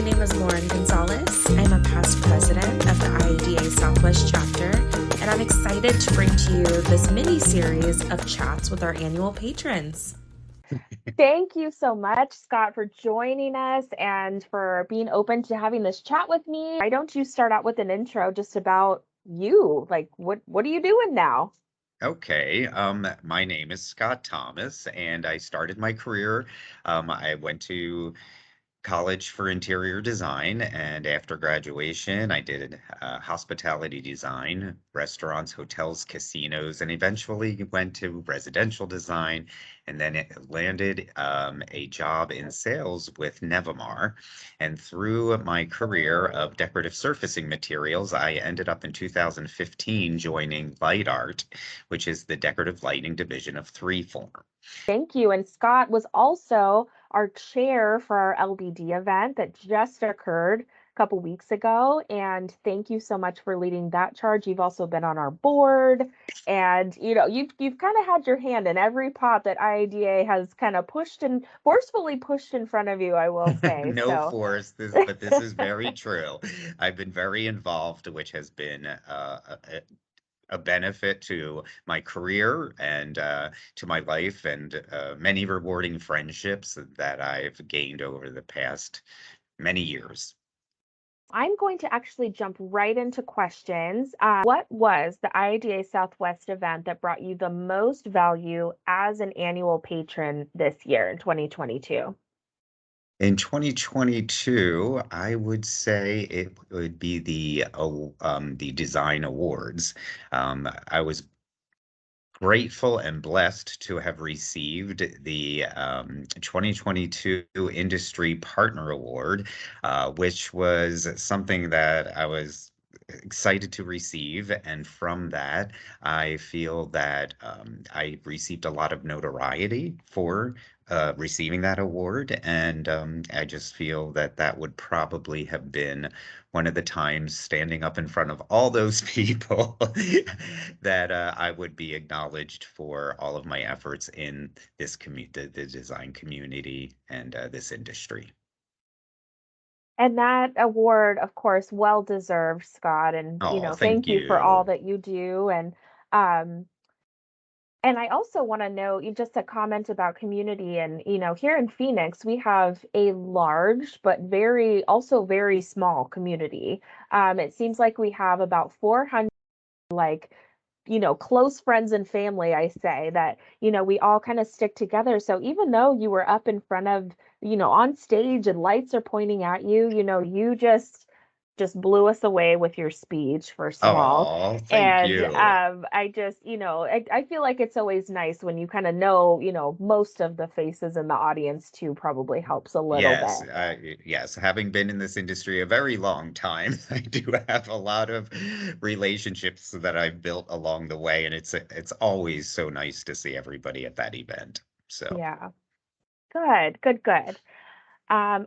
name is Lauren Gonzalez. I'm a past president of the IADA Southwest chapter, and I'm excited to bring to you this mini series of chats with our annual patrons. Thank you so much, Scott, for joining us and for being open to having this chat with me. Why don't you start out with an intro just about you? Like, what are you doing now? Okay, my name is Scott Thomas, and I started my career. I went to college for interior design, and after graduation, I did hospitality design, restaurants, hotels, casinos, and eventually went to residential design, and then it landed a job in sales with Nevamar. And through my career of decorative surfacing materials, I ended up in 2015 joining LightArt, which is the decorative lighting division of Freeform. Thank you. And Scott was also our chair for our LBD event that just occurred a couple weeks ago. And thank you so much for leading that charge. You've also been on our board, and you've kind of had your hand in every pot that IADA has kind of pushed and forcefully pushed in front of you, I will say. No So force, but this is very true. I've been very involved, which has been a benefit to my career and to my life, and many rewarding friendships that I've gained over the past many years. I'm going to actually jump right into questions. What was the IADA Southwest event that brought you the most value as an annual patron this year in 2022? In 2022, I would say it would be the design awards. I was grateful and blessed to have received the 2022 Industry Partner Award, which was something that I was excited to receive. And from that, I feel that I received a lot of notoriety for receiving that award. And I just feel that that would probably have been one of the times standing up in front of all those people that I would be acknowledged for all of my efforts in this the design community and this industry. And that award, of course, well deserved, Scott. And, Oh, thank thank you for all you. that you do. Um, and I also want to know just a comment about community. And, here in Phoenix, we have a large but also very small community. It seems like we have about 400 like close friends and family, I say, that, we all kind of stick together. So even though you were up in front of, on stage and lights are pointing at you, you just blew us away with your speech, first of all. Oh, thank And you. I just, I feel like it's always nice when you kind of most of the faces in the audience too. Probably helps a little Yes, bit. yes. Having been in this industry a very long time, I do have a lot of relationships that I've built along the way, and it's always so nice to see everybody at that event. So. Yeah. Good, good, good.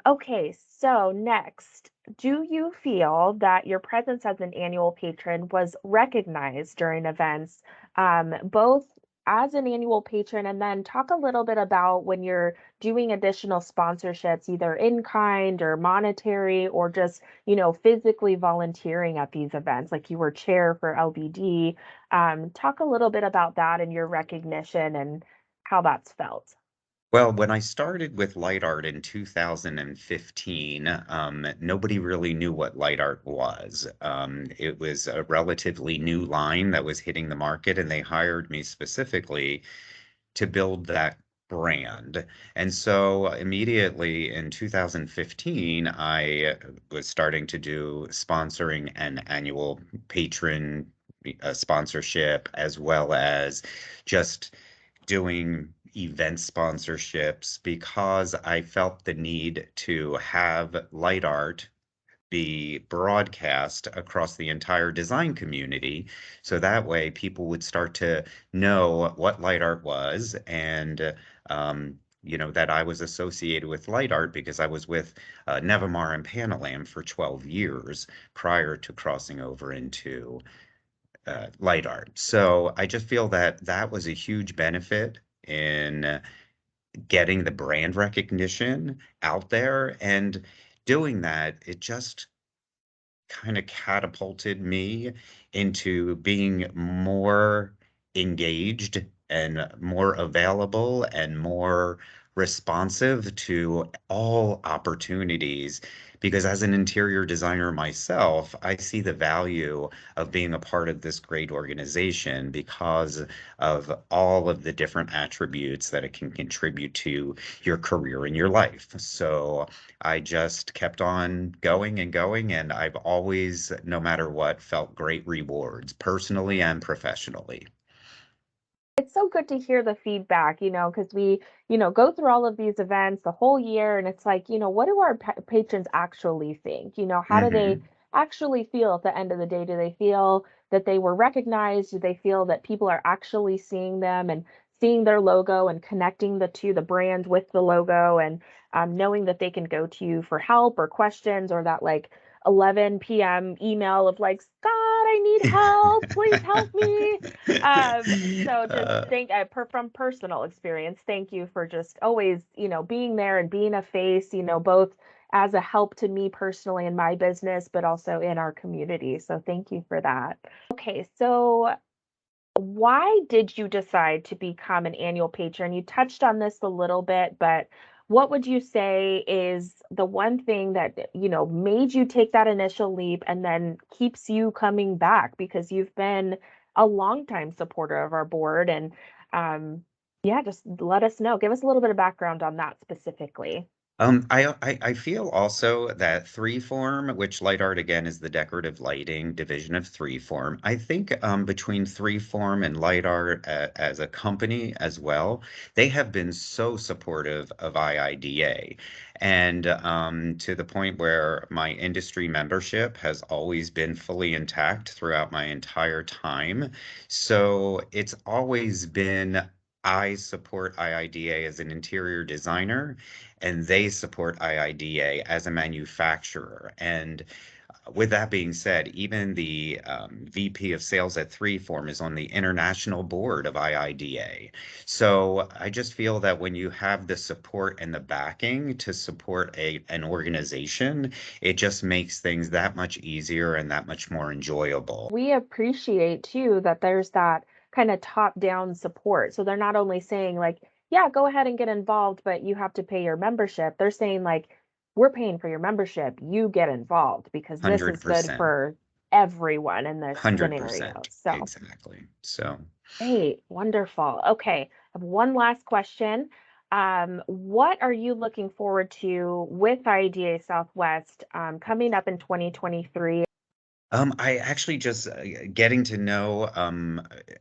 Okay, so next, do you feel that your presence as an annual patron was recognized during events, both as an annual patron, and then talk a little bit about when you're doing additional sponsorships, either in kind or monetary, or just, physically volunteering at these events, like you were chair for LBD. Talk a little bit about that and your recognition and how that's felt. Well, when I started with light art in 2015, nobody really knew what light art was. It was a relatively new line that was hitting the market, and they hired me specifically to build that brand. And so immediately in 2015, I was starting to do sponsoring an annual patron sponsorship, as well as just doing event sponsorships, because I felt the need to have light art be broadcast across the entire design community. So that way people would start to know what light art was, and that I was associated with light art because I was with Nevamar and Panalam for 12 years prior to crossing over into light art. So I just feel that that was a huge benefit in getting the brand recognition out there. And doing that, it just kind of catapulted me into being more engaged and more available and more responsive to all opportunities. Because as an interior designer myself, I see the value of being a part of this great organization because of all of the different attributes that it can contribute to your career and your life. So I just kept on going and going, and I've always, no matter what, felt great rewards, personally and professionally. It's so good to hear the feedback, because we, go through all of these events the whole year, and it's like, what do our patrons actually think? How do they Hmm. actually feel at the end of the day? Do they feel that they were recognized? Do they feel that people are actually seeing them and seeing their logo and connecting the brand with the logo, and knowing that they can go to you for help or questions, or that like 11 p.m. email of like, Scott, I need help, please help me. So just thank from personal experience, thank you for just always, being there and being a face, both as a help to me personally in my business, but also in our community. So thank you for that. Okay, so why did you decide to become an annual patron? You touched on this a little bit, but what would you say is the one thing that, made you take that initial leap and then keeps you coming back? Because you've been a longtime supporter of our board. And yeah, just let us know. Give us a little bit of background on that specifically. I feel also that three form, which light art again is the decorative lighting division of three form. I think between three form and light art as a company as well, they have been so supportive of IIDA, and to the point where my industry membership has always been fully intact throughout my entire time. So it's always been I support IIDA as an interior designer and they support IIDA as a manufacturer. And with that being said, even the VP of sales at Threeform is on the international board of IIDA. So I just feel that when you have the support and the backing to support an organization, it just makes things that much easier and that much more enjoyable. We appreciate too that there's that kind of top down support. So they're not only saying like, yeah, go ahead and get involved, but you have to pay your membership. They're saying like, we're paying for your membership. You get involved because this is good 100%. for everyone in this scenario. 100%. So Exactly. So. great, wonderful. Okay, I have one last question. What are you looking forward to with IDA Southwest coming up in 2023? I actually just getting to know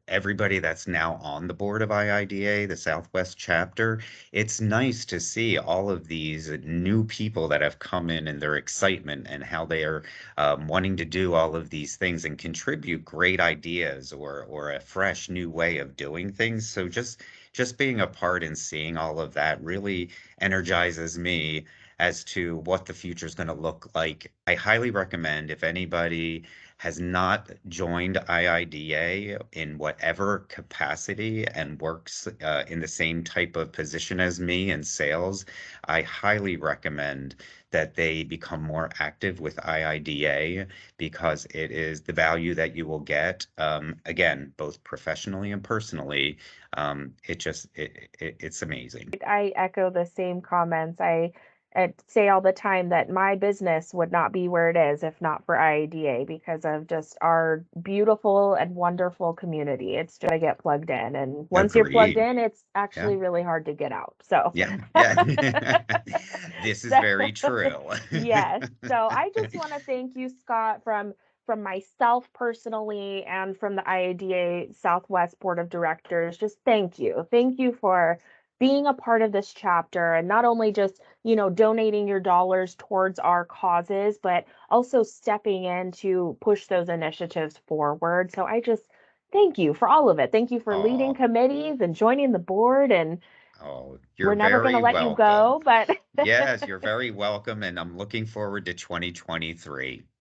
everybody that's now on the board of IIDA, the Southwest chapter. It's nice to see all of these new people that have come in and their excitement and how they are wanting to do all of these things and contribute great ideas or a fresh new way of doing things. So just being a part and seeing all of that really energizes me as to what the future is going to look like. I highly recommend if anybody has not joined IIDA in whatever capacity and works in the same type of position as me in sales, I highly recommend that they become more active with IIDA because it is the value that you will get, again, both professionally and personally. It's amazing. I echo the same comments. I say all the time that my business would not be where it is if not for IADA because of just our beautiful and wonderful community. It's just I get plugged in, and once you're plugged Agreed. in, it's Yeah. actually really hard to get out. So, Yeah. Yeah. This is so very true. yes. So I just want to thank you, Scott, from myself personally and from the IADA Southwest Board of Directors. Just thank you. Thank you for being a part of this chapter and not only just, donating your dollars towards our causes, but also stepping in to push those initiatives forward. So I just thank you for all of it. Thank you for leading Oh, committees and joining the board. And oh, we're you're never going to very let you welcome. go, but Yes, you're very welcome, and I'm looking forward to 2023.